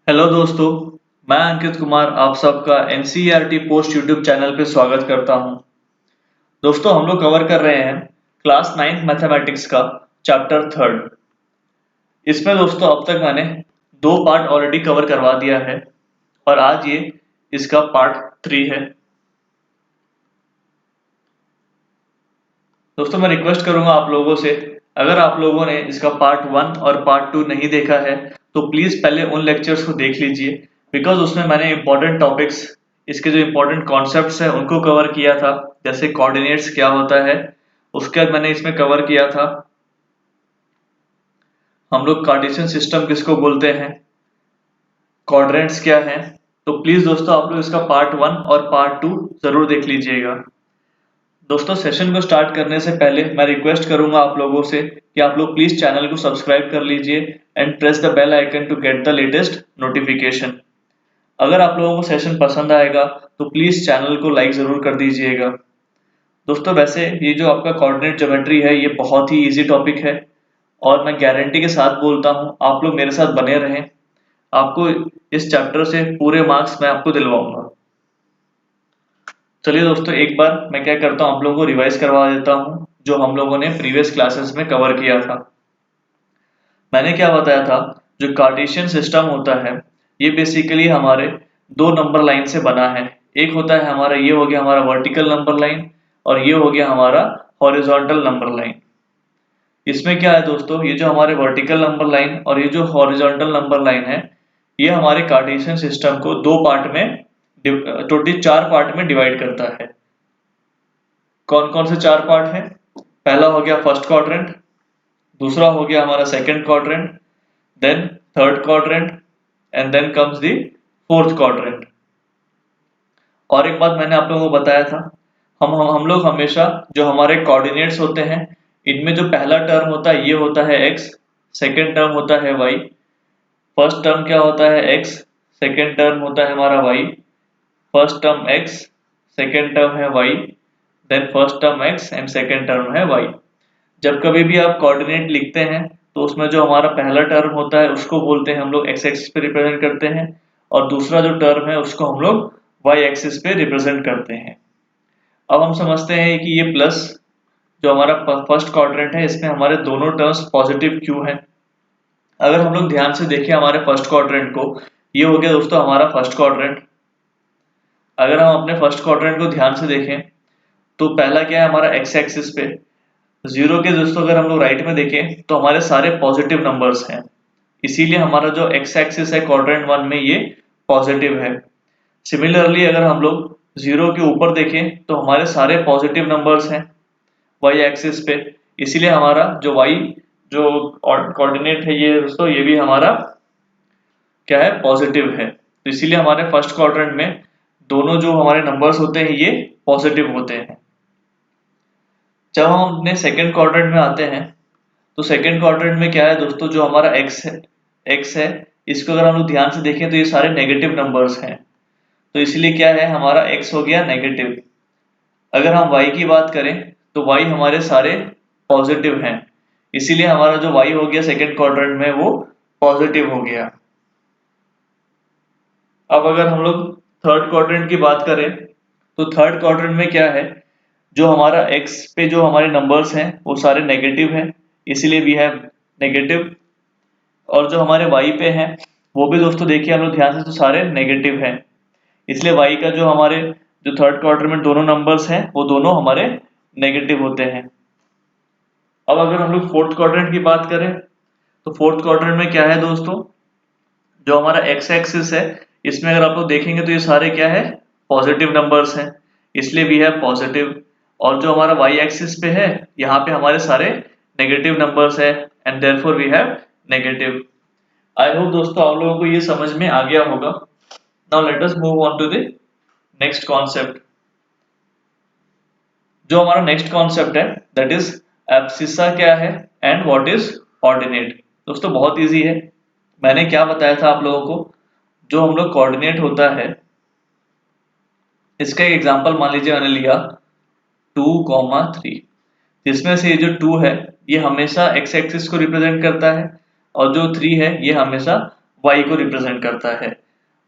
Hello दोस्तों, मैं अंकित कुमार आप सबका एनसीईआरटी पोस्ट यूट्यूब चैनल पे स्वागत करता हूं। दोस्तों हम लोग कवर कर रहे हैं क्लास 9th मैथमेटिक्स का चैप्टर 3rd। इसमें दोस्तों अब तक मैंने दो पार्ट ऑलरेडी कवर करवा दिया है और आज ये इसका पार्ट 3 है। दोस्तों मैं रिक्वेस्ट करूंगा आप लोगों से, अगर आप लोगों ने इसका पार्ट 1 और पार्ट 2 नहीं देखा है तो प्लीज पहले उन लेक्चर्स को देख लीजिए, बिकॉज उसमें मैंने इंपॉर्टेंट टॉपिक्स, इसके जो इंपॉर्टेंट कॉन्सेप्ट्स हैं उनको कवर किया था। जैसे कोऑर्डिनेट्स क्या होता है उसके बाद मैंने इसमें कवर किया था हम लोग कार्टेशियन सिस्टम किसको बोलते हैं, क्वाड्रेंट्स क्या है। तो प्लीज दोस्तों आप लोग इसका पार्ट 1 और पार्ट 2 जरूर देख लीजिएगा। दोस्तों सेशन को स्टार्ट करने से पहले मैं रिक्वेस्ट करूंगा आप लोगों से कि आप लोग प्लीज चैनल को सब्सक्राइब कर लीजिए and press the bell icon to get the latest notification. अगर आप लोगों को सेशन पसंद आएगा तो प्लीज चैनल को लाइक जरूर कर दीजिएगा। दोस्तों वैसे ये जो आपका कोऑर्डिनेट ज्योमेट्री है ये बहुत ही इजी टॉपिक है और मैं गारंटी के साथ बोलता हूँ आप लोग मेरे साथ बने रहें, आपको इस चैप्टर से पूरे मार्क्स मैं आपको दिलवाऊंगा। चलिए दोस्तों एक बार मैं क्या करता हूँ आप लोगों को रिवाइज करवा देता हूँ जो हम लोगों ने प्रीवियस क्लासेस में कवर किया था। मैंने क्या बताया था, जो कार्टेशियन सिस्टम होता है ये बेसिकली हमारे दो नंबर लाइन से बना है। एक होता है हमारा, ये हो गया हमारा वर्टिकल नंबर लाइन और ये हो गया हमारा हॉरिजॉन्टल नंबर लाइन। इसमें क्या है दोस्तों, ये जो हमारे वर्टिकल नंबर लाइन और ये जो हॉरिजॉन्टल नंबर लाइन है ये हमारे कार्टेशियन सिस्टम को दो पार्ट में, टोटल 4 पार्ट में डिवाइड करता है। कौन कौन से 4 पार्ट हैं? पहला हो गया फर्स्ट क्वाड्रेंट, दूसरा हो गया हमारा second quadrant, then third quadrant and then comes the fourth quadrant. और एक बात मैंने आप लोगों को बताया था, हम लोग हमेशा जो हमारे कोऑर्डिनेट्स होते हैं इनमें जो पहला टर्म होता है ये होता है x, सेकंड टर्म होता है y। फर्स्ट टर्म क्या होता है x, सेकंड टर्म होता है हमारा y। First term x, second term है y, then first term x and second term है y। जब कभी भी आप कोऑर्डिनेट लिखते हैं तो उसमें जो हमारा पहला टर्म होता है उसको बोलते हैं हम लोग x एक्सिस पे रिप्रेजेंट करते हैं और दूसरा जो टर्म है उसको हम लोग y एक्सिस पे रिप्रेजेंट करते हैं। अब हम समझते हैं कि ये प्लस जो हमारा फर्स्ट क्वाड्रेंट है इसमें हमारे दोनों टर्म्स पॉजिटिव क्यों हैं। अगर हम लोग ध्यान से देखें हमारे फर्स्ट क्वाड्रेंट को, ये हो गया दोस्तों हमारा फर्स्ट क्वाड्रेंट। अगर हम अपने फर्स्ट क्वाड्रेंट को ध्यान से देखें तो पहला क्या है हमारा x एक्सिस पे जीरो के दोस्तों, अगर हम लोग राइट में देखें तो हमारे सारे पॉजिटिव नंबर्स हैं, इसीलिए हमारा जो x एक्सिस है क्वाड्रेंट 1 में ये पॉजिटिव है। सिमिलरली अगर हम लोग जीरो के ऊपर देखें तो हमारे सारे पॉजिटिव नंबर्स हैं y एक्सिस पे, इसीलिए हमारा जो y जो कोऑर्डिनेट है ये दोस्तों ये भी हमारा क्या है, पॉजिटिव है। तो इसीलिए हमारे फर्स्ट क्वाड्रेंट में दोनों जो हमारे नंबर्स होते हैं ये पॉजिटिव होते हैं। जब हम अपने सेकंड क्वाड्रेंट में आते हैं तो सेकंड क्वाड्रेंट में क्या है दोस्तों, जो हमारा x है इसको अगर हम लोग ध्यान से देखें तो ये सारे नेगेटिव नंबर्स हैं, तो इसलिए क्या है हमारा x हो गया नेगेटिव। अगर हम y की बात करें तो y हमारे सारे पॉजिटिव हैं, इसीलिए हमारा जो y हो गया सेकंड क्वाड्रेंट में वो पॉजिटिव हो गया। अब अगर हम लोग थर्ड क्वाड्रेंट की बात करें तो थर्ड क्वाड्रेंट में क्या है, जो हमारा x पे जो हमारे नंबर्स हैं वो सारे नेगेटिव हैं, इसीलिए वी हैव नेगेटिव। और जो हमारे y पे हैं वो भी दोस्तों देखिए हम लोग ध्यान से तो सारे नेगेटिव हैं, इसलिए y का जो हमारे जो थर्ड क्वाड्रेंट में दोनों नंबर्स हैं वो दोनों हमारे नेगेटिव होते हैं। अब अगर हम लोग फोर्थ क्वाड्रेंट की बात करें तो फोर्थ क्वाड्रेंट में क्या है दोस्तों, जो हमारा x एक्सिस है इसमें अगर आप लोग देखेंगे तो ये सारे क्या है, पॉजिटिव नंबर्स हैं, इसलिए वी हैव पॉजिटिव। और जो हमारा y एक्सिस पे है यहाँ पे हमारे सारे नेगेटिव नंबर्स है and therefore we have negative. I hope दोस्तों आप लोगों को ये समझ में आ गया होगा। Now let us move on to the next concept. जो हमारा नेक्स्ट कॉन्सेप्ट है दैट इज एब्सिसा क्या है एंड व्हाट इज ऑर्डिनेट। दोस्तों बहुत इजी है, मैंने क्या बताया था आप लोगों को, जो हम लोग कोऑर्डिनेट होता है इसका एक एग्जांपल मान लीजिए मैंने लिया 2,3, जिसमें से ये जो 2 है ये हमेशा x एक्सिस को रिप्रेजेंट करता है और जो 3 है ये हमेशा y को रिप्रेजेंट करता है।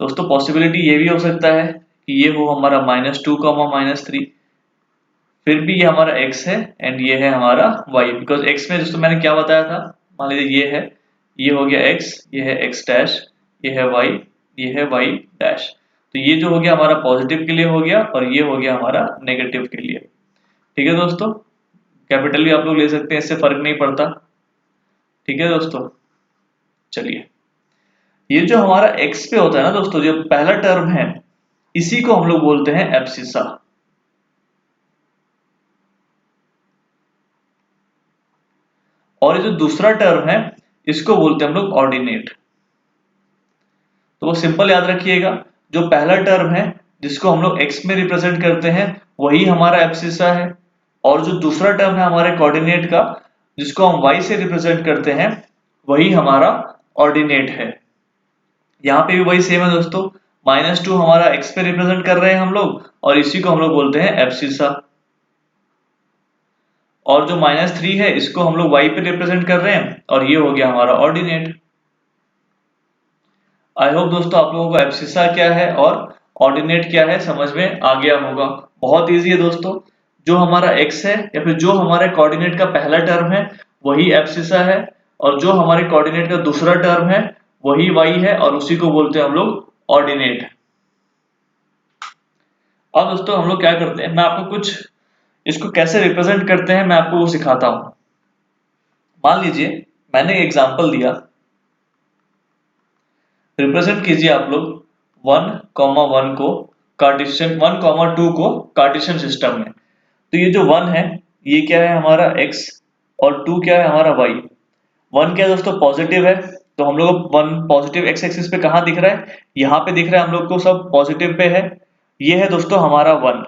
दोस्तों पॉसिबिलिटी ये भी हो सकता है कि ये हो हमारा -2, -3, फिर भी ये हमारा x है एंड ये है हमारा y, बिकॉज x में दोस्तों मैंने क्या बताया था, मान लीजिए ये है, ये हो गया x, ये है x डैश, ये है y, ये है y डैश। तो ये जो हो गया हमारा पॉजिटिव के लिए हो गया और ये हो गया हमारा नेगेटिव के लिए। ठीक है दोस्तों, कैपिटल भी आप लोग ले सकते हैं, इससे फर्क नहीं पड़ता। ठीक है दोस्तों, चलिए ये जो हमारा x पे होता है ना दोस्तों, जो पहला टर्म है इसी को हम लोग बोलते हैं एब्सिसा, और ये जो दूसरा टर्म है इसको बोलते हैं हम लोग ऑर्डिनेट। तो वो सिंपल याद रखिएगा, जो पहला टर्म है जिसको हम लोग x में रिप्रेजेंट करते हैं वही हमारा एब्सिसा है, और जो दूसरा टर्म है हमारे कोऑर्डिनेट का जिसको हम y से रिप्रेजेंट करते हैं वही हमारा ऑर्डिनेट है। यहाँ पे भी वही सेम है दोस्तों, -2 हमारा x पे रिप्रेजेंट कर रहे हैं हम लोग और इसी को हम लोग बोलते हैं एब्सिसा, और जो -3 है इसको हम लोग y पे रिप्रेजेंट कर रहे हैं और ये हो गया हमारा ऑर्डिनेट। आई होप दोस्तों आप लोगों को एब्सिसा क्या है और ऑर्डिनेट क्या है समझ में आ गया होगा। बहुत इजी है दोस्तों, जो हमारा x है या फिर जो हमारे कोऑर्डिनेट का पहला टर्म है वही एब्सिसा है, और जो हमारे कोऑर्डिनेट का दूसरा टर्म है वही y है और उसी को बोलते हैं हम लोग ऑर्डिनेट। अब दोस्तों हम लोग क्या करते हैं, मैं आपको कुछ इसको कैसे रिप्रेजेंट करते हैं मैं आपको वो सिखाता हूं। मान लीजिए मैंने एग्जांपल दिया, रिप्रेजेंट कीजिए आप लोग 1,1 को कार्टेशियन, 1,2 को कार्टेशियन सिस्टम में। तो ये जो 1 है ये क्या है हमारा x और 2 क्या है हमारा y। 1 क्या है दोस्तों पॉजिटिव है, तो हम लोग 1 पॉजिटिव x एक्सिस पे कहाँ दिख रहा है, यहाँ पे दिख रहा है हम लोग को, सब पॉजिटिव पे है। ये है दोस्तों हमारा 1,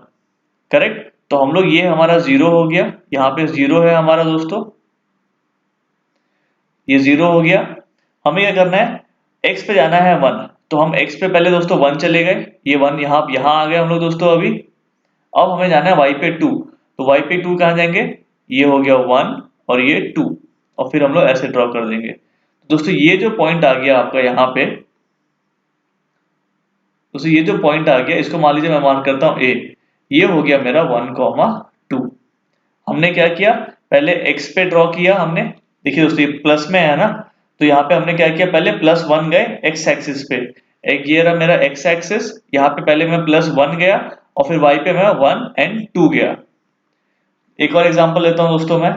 करेक्ट। तो हम लोग ये हमारा 0 हो गया, यहाँ पे 0 है हमारा दोस्तों, ये 0 हो गया। हमें क्या करना है, x पे जाना है 1, तो हम x पे पहले दोस्तों 1 चले गए, ये 1 यहाँ आ गए हम लोग दोस्तों अभी। अब हमें जाना है y पे 2, तो y पे 2 कहाँ जाएंगे, ये हो गया 1 और ये 2, और फिर हम लोग ऐसे ड्रॉ कर देंगे। दोस्तों ये जो पॉइंट आ गया आपका यहाँ पे, दोस्तों ये जो पॉइंट आ गया इसको मान लीजिए मैं मार्क करता हूँ A, ये हो गया मेरा 1,2। हमने क्या किया, पहले x पे ड्रॉ किया हमने, देखिए दोस्तों ये प्लस में है ना, तो यहाँ पे हमने क्या किया, पहले +1 गए x एक्सिस पे, एक ये रहा मेरा x एक्सिस, यहाँ पे पहले मैं +1 गया और फिर y पे मैं 1 और 2 गया। एक और एग्जांपल लेता हूँ दोस्तों मैं,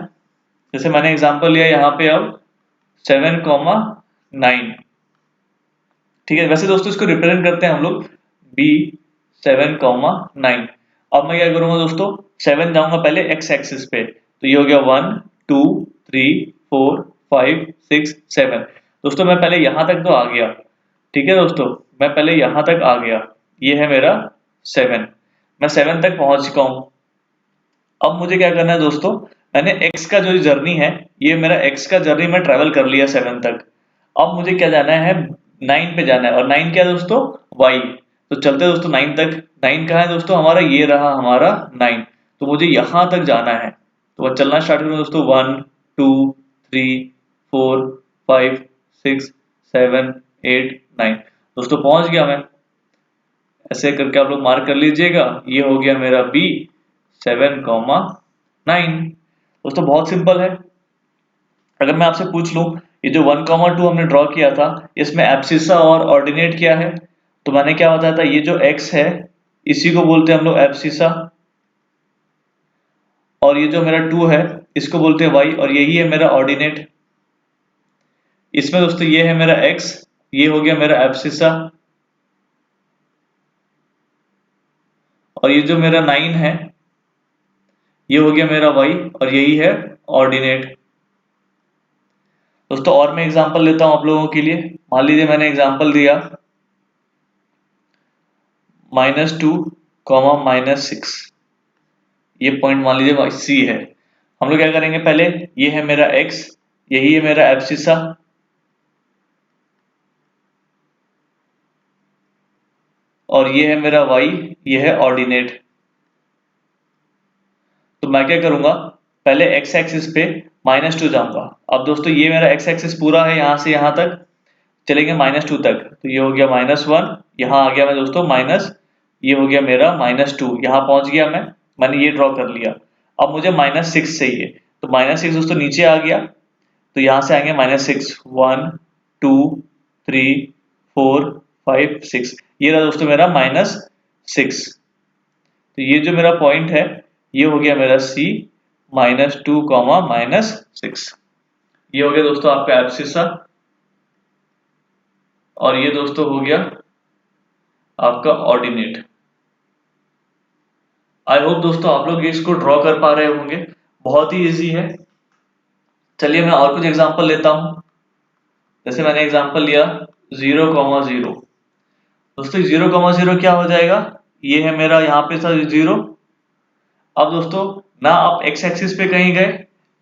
जैसे मैंने एग्जांपल लिया यहाँ पे अब 7,9। ठीक है, वैसे दोस्तों इसको रिप्रेजेंट करते हैं हम लोग b 7,9। अब मैं क्या करूंगा दोस्तों, 7 जाऊंगा पहले x एक्सिस पे, तो ये हो गया 1 2 3 4 5 6 7। दोस्तों मैं पहले यहां तक तो आ गया, ठीक है दोस्तों, मैं पहले यहां तक आ गया, ये है मेरा 7, मैं 7 तक पहुंच चुका हूं। अब मुझे क्या करना है दोस्तों, मैंने x का जो जर्नी है, ये मेरा x का जर्नी मैं ट्रेवल कर लिया 7 तक। अब मुझे क्या जाना है, 9 पे जाना है, और 9 क्या है दोस्तों, y। तो चलते दोस्तों 9 तक, 9 कहाँ है दोस्तों हमारा, ये रहा हमारा 9, तो मुझे यहां तक जाना है। तो मैं चलना स्टार्ट करूँ दोस्तों, 1 2 3 4 5 6 7 8 9। दोस्तों पहुंच गया मैं, ऐसे करके आप लोग मार्क कर लीजिएगा, ये हो गया मेरा b 7,9। दोस्तों बहुत सिंपल है। अगर मैं आपसे पूछ लूं, ये जो 1,2 हमने ड्रॉ किया था इसमें एब्सिसा और ऑर्डिनेट क्या है, तो मैंने क्या बताया था, ये जो x है इसी को बोलते हैं हम लोग एब्सिसा, और ये जो मेरा 2 है इसको बोलते हैं y, और यही है मेरा ऑर्डिनेट। इसमें दोस्तों ये है मेरा x, ये हो गया मेरा एब्सिसा, और ये जो मेरा 9 है ये हो गया मेरा y, और यही है ऑर्डिनेट। दोस्तों और मैं एग्जांपल लेता हूं आप लोगों के लिए, मान लीजिए मैंने एग्जांपल दिया -2, -6, ये पॉइंट मान लीजिए C है। हम लोग क्या करेंगे, पहले ये है मेरा x, यही है मेरा एब्सिसा, और ये है मेरा y, ये है ऑर्डिनेट। तो मैं क्या करूंगा, पहले x एक्सिस पे -2 जाऊंगा। अब दोस्तों ये मेरा x एक्सिस पूरा है यहाँ से यहाँ तक, चलेंगे -2 तक, तो ये हो गया -1, यहाँ आ गया मैं दोस्तों माइनस, ये हो गया मेरा -2, यहाँ पहुंच गया मैंने ये ड्रॉ कर लिया। अब मुझे -6 चाहिए, तो -6 दोस्तों नीचे आ गया, तो यहाँ से आएंगे -6, 1 2 3 4 5 6, ये रहा दोस्तों मेरा -6। तो ये जो मेरा पॉइंट है ये हो गया मेरा C, -2, -6। ये हो गया दोस्तों आपका एब्सिसा, और ये दोस्तों हो गया आपका ऑर्डिनेट। आई होप दोस्तों आप लोग इसको ड्रॉ कर पा रहे होंगे, बहुत ही इजी है। चलिए मैं और कुछ एग्जांपल लेता हूं। जैसे मैंने एग्जांपल लिया 0,0। दोस्तों 0,0 क्या हो जाएगा, ये है मेरा यहाँ पे था 0। अब दोस्तों ना आप एक्स एक्सिस पे कहीं गए,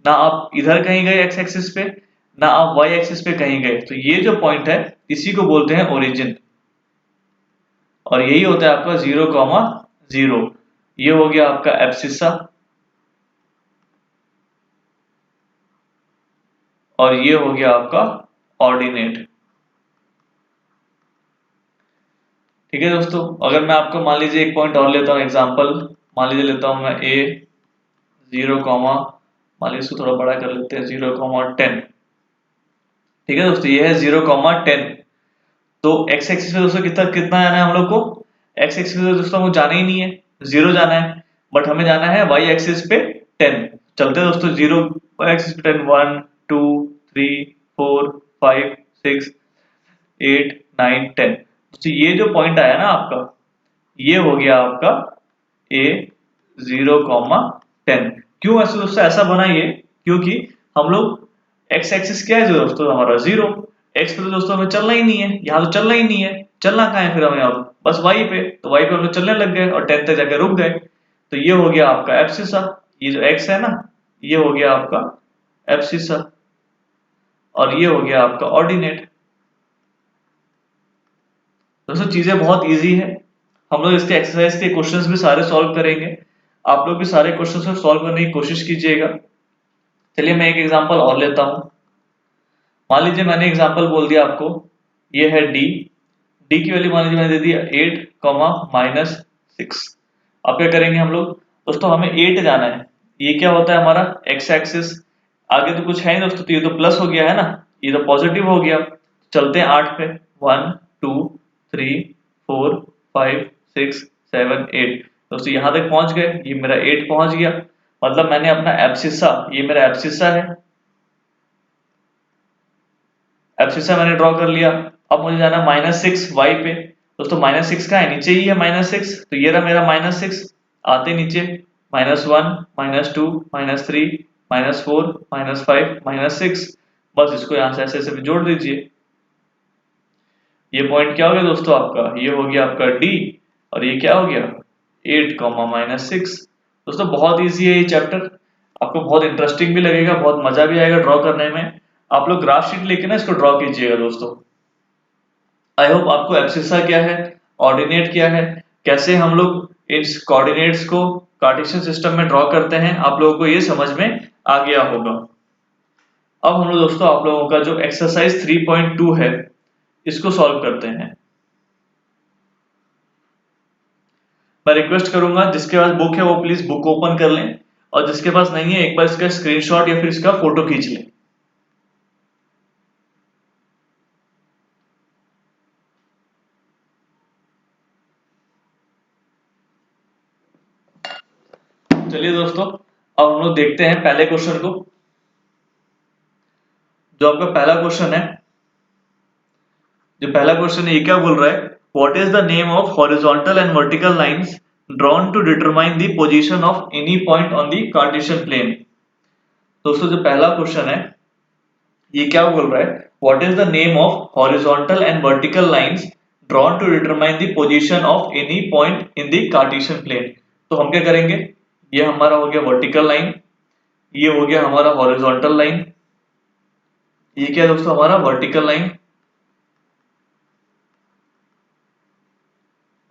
ना आप इधर कहीं गए एक्स एक्सिस पे, ना आप वाई एक्सिस पे कहीं गए, तो ये जो पॉइंट है इसी को बोलते हैं ओरिजिन, और यही होता है आपका 0,0। ये हो गया आपका एब्सिसा, और ये हो गया आपका ऑर्डिनेट। ठीक है दोस्तों, अगर मैं आपको मान लीजिए एक पॉइंट और लेता हूँ एग्जांपल, मान लीजिए लेता हूँ मैं ए 0, मान लीजिए इसको थोड़ा बड़ा कर लेते हैं 0,10। ठीक है दोस्तों, ये है 0,10। तो एक्स एक्सिस पे दोस्तों कितना कितना जाना है हम लोग को, एक्स एक्सिस पे दोस्तों हमको जाना ही नहीं है, 0 जाना है, बट हमें जाना है वाई एक्सिस पे 10। चलते हैं दोस्तों 0 एक्सिस पे 10, 1 2 3 4 5 6 8 9 10। दोस्तों ये जो पॉइंट आया ना आपका, ये हो गया आपका ए 0,10। क्यों ऐसे दोस्तों ऐसा बना ये, क्योंकि हम लोग एक्स एक्सिस क्या है दोस्तों हमारा 0, एक्स पे तो दोस्तों हमें चलना ही नहीं है, यहाँ तो चलना ही नहीं है, चलना कहाँ है फिर हमें, अब बस वाई पे, तो वाई पे हम लोग चलने लग गए और 10 तक जाकर रुक गए। तो ये हो गया आपका एब्सिसा, ये जो एक्स है ना, ये हो गया आपका एब्सिसा, और ये हो गया आपका ऑर्डिनेट। दोस्तों चीजें बहुत इजी है, हम लोग इसके एक्सरसाइज के क्वेश्चंस भी सारे सॉल्व करेंगे, आप लोग भी सारे क्वेश्चंस को सॉल्व करने की कोशिश कीजिएगा। चलिए मैं एक एग्जांपल और लेता हूं। मान लीजिए मैंने एग्जांपल बोल दिया आपको, ये है डी, डी की वैल्यू मान लीजिए मैंने दे दिया 8, -6। अब क्या करेंगे हम लोग, दोस्तों हमें 8 जाना है, ये क्या होता है हमारा एक्स एक्सिस, आगे तो कुछ है नहीं दोस्तों, तो ये तो प्लस हो गया है ना, ये तो पॉजिटिव हो गया। चलते हैं 8 पे, 1 2 3 4 5 6 7 8। दोस्तों यहाँ तक पहुंच गए, ये मेरा 8 पहुंच गया, मतलब मैंने अपना एब्सिसा, ये मेरा एब्सिसा है, एब्सिसा मैंने ड्रॉ कर लिया। अब मुझे जाना -6 वाई पे, दोस्तों -6 का है, नीचे ही है -6, तो ये रहा मेरा -6। आते नीचे -1 -2 -3 -4 -5 -6, बस इसको यहाँ से ऐसे ऐसे जोड़ दीजिए। ये पॉइंट क्या हो गया दोस्तों आपका, ये हो गया आपका डी, और ये क्या हो गया 8, -6। दोस्तों बहुत इजी है ये चैप्टर, आपको बहुत इंटरेस्टिंग भी लगेगा, बहुत मजा भी आएगा ड्रॉ करने में। आप लोग ग्राफ शीट लेके ना इसको ड्रॉ कीजिएगा दोस्तों। आई होप आपको एब्सिसा क्या है, ऑर्डिनेट क्या है, कैसे हम लोग इस कोऑर्डिनेट्स को कार्टेशियन सिस्टम में ड्रॉ करते हैं, आप लोगों को ये समझ में आ गया होगा। अब हम लोग दोस्तों आप लोगों का जो एक्सरसाइज 3.2 है इसको सॉल्व करते हैं। मैं रिक्वेस्ट करूंगा जिसके पास बुक है वो प्लीज बुक ओपन कर लें, और जिसके पास नहीं है एक बार इसका स्क्रीनशॉट या फिर इसका फोटो खींच लें। चलिए दोस्तों अब हम लोग देखते हैं पहले क्वेश्चन को। जो आपका पहला क्वेश्चन है, जो पहला क्वेश्चन है ये क्या बोल रहा है, what is the name of horizontal and vertical lines drawn to determine the position of any point on the Cartesian plane. दोस्तों जो पहला क्वेश्चन है ये क्या बोल रहा है, what is the name of horizontal and vertical lines drawn to determine the position of any point in the Cartesian plane. तो हम क्या करेंगे, ये हमारा हो गया वर्टिकल लाइन, ये हो गया हमारा हॉरिजॉन्टल लाइन, ये क्या है दोस्तों हमारा वर्टिकल लाइन,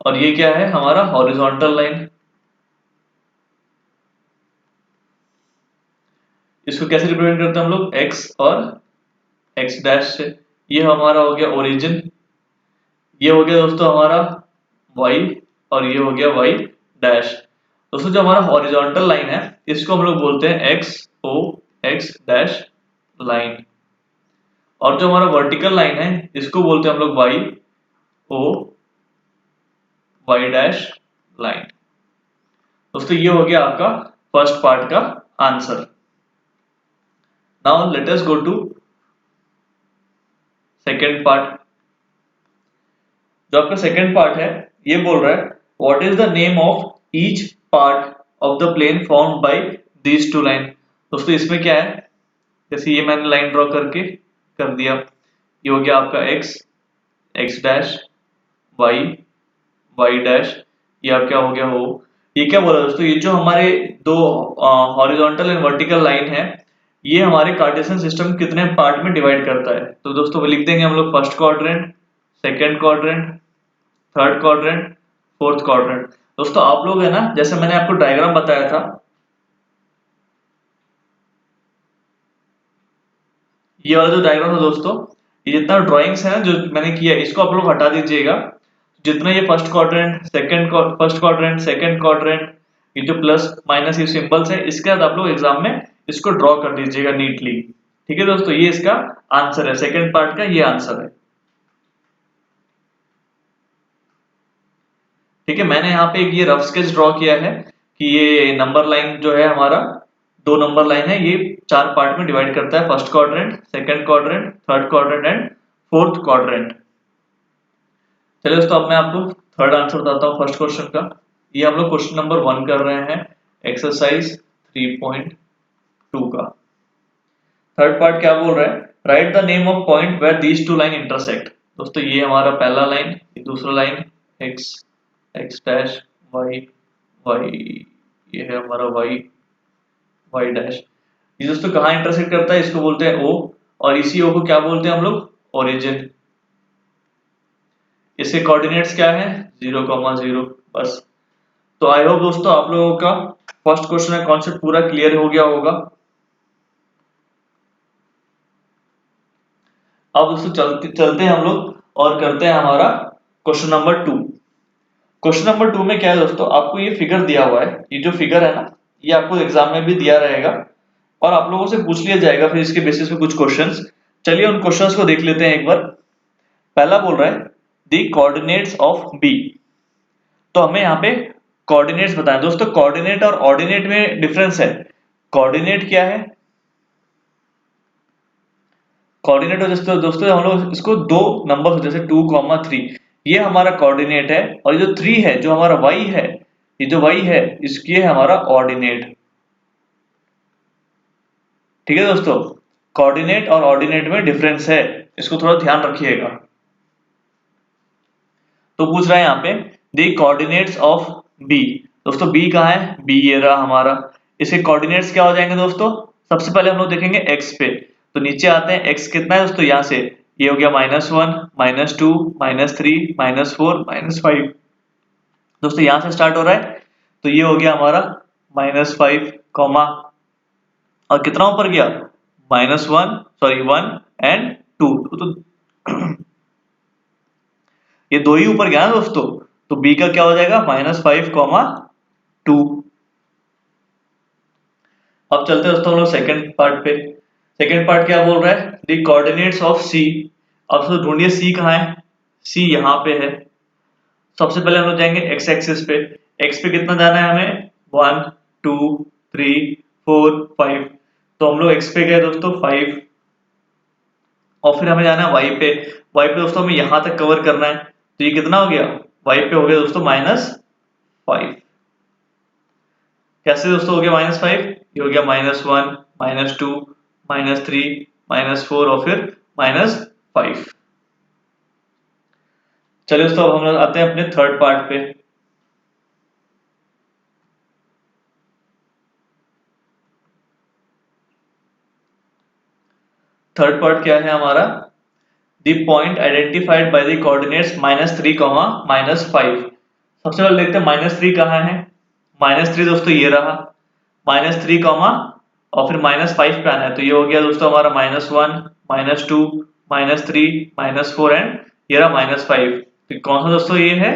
और ये क्या है हमारा हॉरिजॉन्टल लाइन। इसको कैसे रिप्रेजेंट करते हैं हम लोग, x और x डैश से, ये हमारा हो गया ओरिजिन, ये हो गया दोस्तों हमारा y, और ये हो गया y डैश। दोस्तों जो हमारा हॉरिजॉन्टल लाइन है इसको हम लोग बोलते हैं x o x dash line, और जो हमारा वर्टिकल लाइन है इसको बोलते हैं हम लोग y o y dash line. दोस्तों ये हो गया आपका फर्स्ट पार्ट का answer. Now let us go to second part. जो आपका सेकेंड पार्ट है ये बोल रहा है what is the name of each part of the plane formed by these two line. दोस्तों इसमें क्या है, जैसे ये मैंने लाइन ड्रॉ करके कर दिया, ये हो गया आपका x x dash y y dash, ये आप क्या हो गया हो। ये क्या बोला दोस्तों, ये जो हमारे दो हॉरिजॉन्टल एंड वर्टिकल लाइन है ये हमारे कार्टेशियन सिस्टम कितने पार्ट में डिवाइड करता है। तो दोस्तों लिख देंगे हम लोग first quadrant, second quadrant, third quadrant, fourth quadrant. दोस्तों आप लोग है ना, जैसे मैंने आपको डायग्राम बताया था, ये वाला जो डायग्राम है दोस्तों, ये जितना ड्राइंग्स है ना जो मैंने किया इसको आप लोग हटा दीजिएगा। जितना ये first quadrant, first quadrant, second quadrant, ये जो प्लस माइनस ये सिंबल्स है इसके बाद आप लोग एग्जाम में इसको ड्रॉ कर दीजिएगा नीटली। ठीक है दोस्तों, ये इसका आंसर है, सेकंड पार्ट का ये आंसर है। ठीक है, मैंने यहाँ पे एक ये रफ स्केच ड्रॉ किया है कि ये नंबर लाइन जो है हमारा, दो नंबर लाइन है, ये चार पार्ट में डिवाइड करता है, first quadrant, second quadrant, third quadrant and fourth quadrant. चलिए दोस्तों अब मैं आपको थर्ड आंसर बताता हूँ फर्स्ट क्वेश्चन का। ये हम लोग क्वेश्चन नंबर 1 कर रहे हैं, एक्सरसाइज 3.2 का। थर्ड पार्ट क्या बोल रहा है, write the name of point where these two line intersect. दोस्तों ये हमारा पहला लाइन, ये दूसरा line x x dash y y, ये है हमारा y y डैश। ये दोस्तों कहाँ इंटरसेक्ट करता है, इसको बोलते हैं O, और इसी O को क्या बोलते हैं हम लोग, ओरिजिन। इसके कोऑर्डिनेट्स क्या है 0,0। बस। तो आई होप दोस्तों आप लोगों का फर्स्ट क्वेश्चन का कॉन्सेप्ट पूरा क्लियर हो गया होगा। अब दोस्तों चलते हैं हम लोग और करते हैं हमारा क्वेश्चन नंबर 2। क्वेश्चन नंबर 2 में क्या है दोस्तों, आपको ये फिगर दिया हुआ है, ये जो फिगर है ना ये आपको एग्जाम में भी दिया रहेगा और आप लोगों से पूछ लिया जाएगा फिर इसके बेसिस पे कुछ क्वेश्चंस। चलिए उन क्वेश्चंस को देख लेते हैं एक बार। पहला बोल रहा है द कोऑर्डिनेट्स ऑफ बी। तो हमें यहाँ पे कोऑर्डिनेट्स बताएं। दोस्तों कोऑर्डिनेट और ऑर्डिनेट में डिफरेंस है। कोऑर्डिनेट क्या है, कोऑर्डिनेट दोस्तों हम लोग इसको दो नंबर जैसे 2,3 ये हमारा कोऑर्डिनेट है, और ये जो 3 है जो हमारा y है, ये जो y है इसकी है हमारा ऑर्डिनेट। ठीक है दोस्तों, कोऑर्डिनेट और ऑर्डिनेट में डिफरेंस है, इसको थोड़ा ध्यान रखिएगा। तो पूछ रहा है यहाँ पे द कोऑर्डिनेट्स ऑफ b। दोस्तों b कहाँ है, b ये रहा हमारा। इसके कोऑर्डिनेट्स क्या हो जाएंगे दोस्तों, सबसे पहले हम लोग देखेंगे x पे। तो नीचे आते हैं, x कितना है दोस्तों, यहाँ से ये हो गया -1, -2, -3, -4, -5। दोस्तों यहां से स्टार्ट हो रहा है, तो ये हो गया हमारा -5 कॉमा, और कितना ऊपर गया -1 एंड 2। तो ये दो ही ऊपर गया ना दोस्तों, तो b का क्या हो जाएगा -5, 2। अब चलते हैं दोस्तों हम लोग सेकंड पार्ट पे। सेकंड पार्ट क्या बोल रहा है, द कोऑर्डिनेट्स ऑफ c। अब तो ढूंढिए c कहाँ है, c यहाँ पे है। सबसे पहले हम लोग जाएंगे x एक्सिस पे। x पे कितना जाना है हमें 1 2 3 4 5। तो हम लोग x पे गए दोस्तों 5, और फिर हमें जाना है y पे। y पे दोस्तों हमें यहां तक कवर करना है, तो ये कितना हो गया, y पे हो गया दोस्तों -5। कैसे दोस्तों हो गया -5, ये हो गया -1 -2 -3 -4 और फिर -5। चलिए दोस्तों अब हम लोग आते हैं अपने थर्ड पार्ट पे। थर्ड पार्ट क्या है हमारा, the point identified by the coordinates -3, -5। सबसे पहले देखते हैं -3 कहाँ है। -3 दोस्तों ये रहा, -3 और फिर -5 पे आना है, तो ये हो गया दोस्तों हमारा -1 -2 -3, -4 एंड ये रहा -5। तो कौन सा दोस्तों ये है?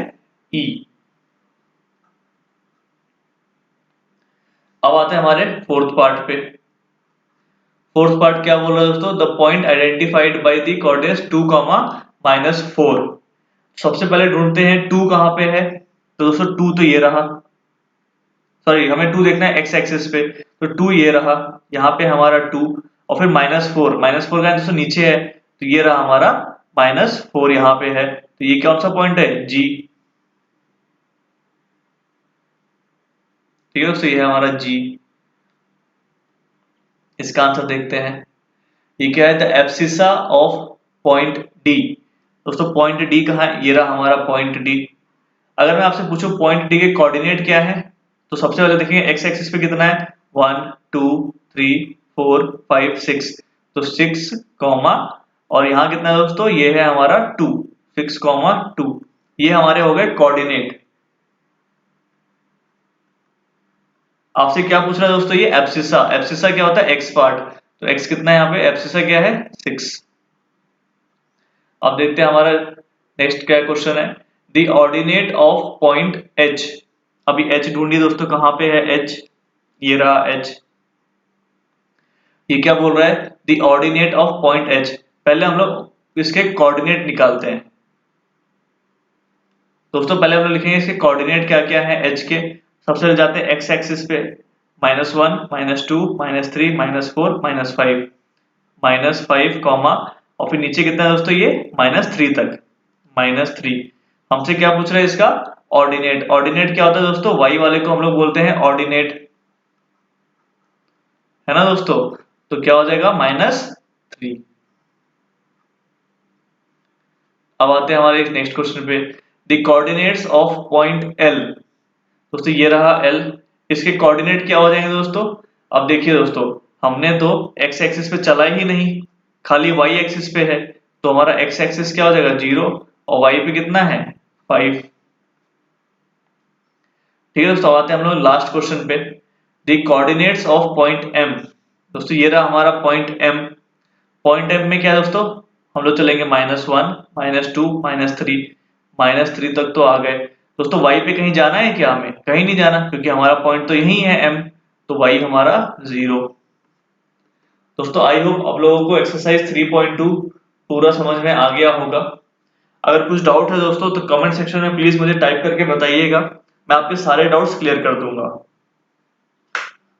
ई। अब आते हैं हमारे फोर्थ पार्ट पे। फोर्थ पार्ट क्या बोल रहा है दोस्तों? The point identified by the coordinates 2, -4। सबसे पहले ढूंढते हैं 2 कहां पे है। तो दोस्तों 2 तो ये रहा, सॉरी हमें 2 देखना है एक्स एक्सिस पे। तो 2 ये रहा, यहाँ पे हमारा 2, और फिर -4, -4 का दोस्तों नीचे है, तो ये रहा हमारा -4 यहाँ पे है। तो ये कौन सा पॉइंट है? जी। ठीक है दोस्तों, ये है हमारा जी। इसका आंसर देखते हैं। ये क्या है? The abscissa of point D. दोस्तों पॉइंट डी कहाँ है? ये रहा हमारा पॉइंट डी। अगर मैं आपसे पूछूं पॉइंट डी के कोऑर्डिनेट क्या है, तो सबसे पहले देखेंगे एक्स एक्सिस पे कितना है, 1 2 3 4 5 6। तो 6 कॉमा, और यहाँ कितना है दोस्तों? ये है हमारा 2, 6,2। ये हमारे हो गए कोऑर्डिनेट। आपसे क्या पूछ रहा है दोस्तों? ये एब्सिसा। एब्सिसा क्या होता है? X part. तो एक्स कितना है यहाँ पे? एब्सिसा क्या है? 6। अब देखते हैं हमारा नेक्स्ट क्या क्वेश्चन है। The ordinate of point H. अभी एच ढूंढिए दोस्तों, कहां पे है एच? ये रहा एच। ये क्या बोल रहा है? The ordinate of point H. पहले हम लोग इसके कोऑर्डिनेट निकालते हैं दोस्तों। पहले हम लोग लिखेंगे इसके कोऑर्डिनेट क्या क्या है एच के। सबसे पहले जाते हैं एक्स एक्सिस पे, -1 -2 -3 -4 -5, -5 कॉमा, और फिर नीचे कितना है दोस्तों? ये -3 तक, -3। हमसे क्या पूछ रहे हैं? इसका ऑर्डिनेट। ऑर्डिनेट क्या होता है दोस्तों? वाई वाले को हम लोग बोलते हैं ऑर्डिनेट, है ना दोस्तों? तो क्या हो जाएगा? -3। अब आते हैं हमारे नेक्स्ट क्वेश्चन पे। The coordinates of point L. दोस्तों ये रहा एल। इसके कोऑर्डिनेट क्या हो जाएंगे दोस्तों? अब देखिए दोस्तों, हमने तो एक्स एक्सिस पे चला ही नहीं, खाली वाई एक्सिस पे है। तो हमारा एक्स एक्सिस क्या हो जाएगा? 0, और वाई पे कितना है? 5। ठीक है दोस्तों, आते हैं हम लोग लास्ट क्वेश्चन पे। The coordinates of point M. दोस्तों ये रहा हमारा पॉइंट एम। पॉइंट एम में क्या है दोस्तों? हम लोग चलेंगे -1 -2 -3, -3 तक तो आ गए दोस्तों। वाई पे कहीं जाना है क्या? हमें कहीं नहीं जाना, क्योंकि हमारा पॉइंट तो यही है एम। तो वाई हमारा 0। दोस्तों आई होप आप लोगों को एक्सरसाइज 3.2 पूरा समझ में आ गया होगा। अगर कुछ डाउट है दोस्तों तो कमेंट सेक्शन में प्लीज मुझे टाइप करके बताइएगा, मैं आपके सारे डाउट्स क्लियर कर दूंगा।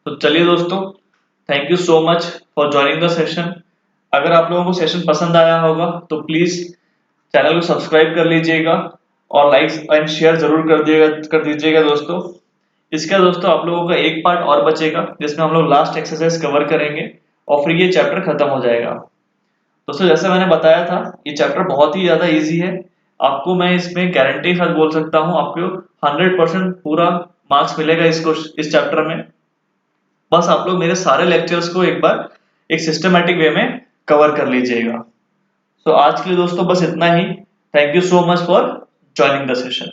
तो चलिए दोस्तों, thank you so much for joining the session. अगर आप लोगों को सेशन पसंद आया होगा तो प्लीज चैनल को सब्सक्राइब कर लीजिएगा, और लाइक एंड शेयर जरूर कर दीजिएगा दोस्तों। इसका दोस्तों आप लोगों का एक पार्ट और बचेगा, जिसमें हम लोग लास्ट एक्सरसाइज कवर करेंगे, और फिर ये चैप्टर खत्म हो जाएगा। दोस्तों जैसे मैंने बताया था, ये चैप्टर बहुत ही ज्यादा इजी है। आपको मैं इसमें गारंटी के साथ बोल सकता हूँ, आपको 100% पूरा मार्क्स मिलेगा इस चैप्टर में। बस आप लोग मेरे सारे लेक्चर्स को एक बार एक सिस्टमैटिक वे में कवर कर लीजिएगा। तो आज के लिए दोस्तों बस इतना ही। Thank you so much for joining the session.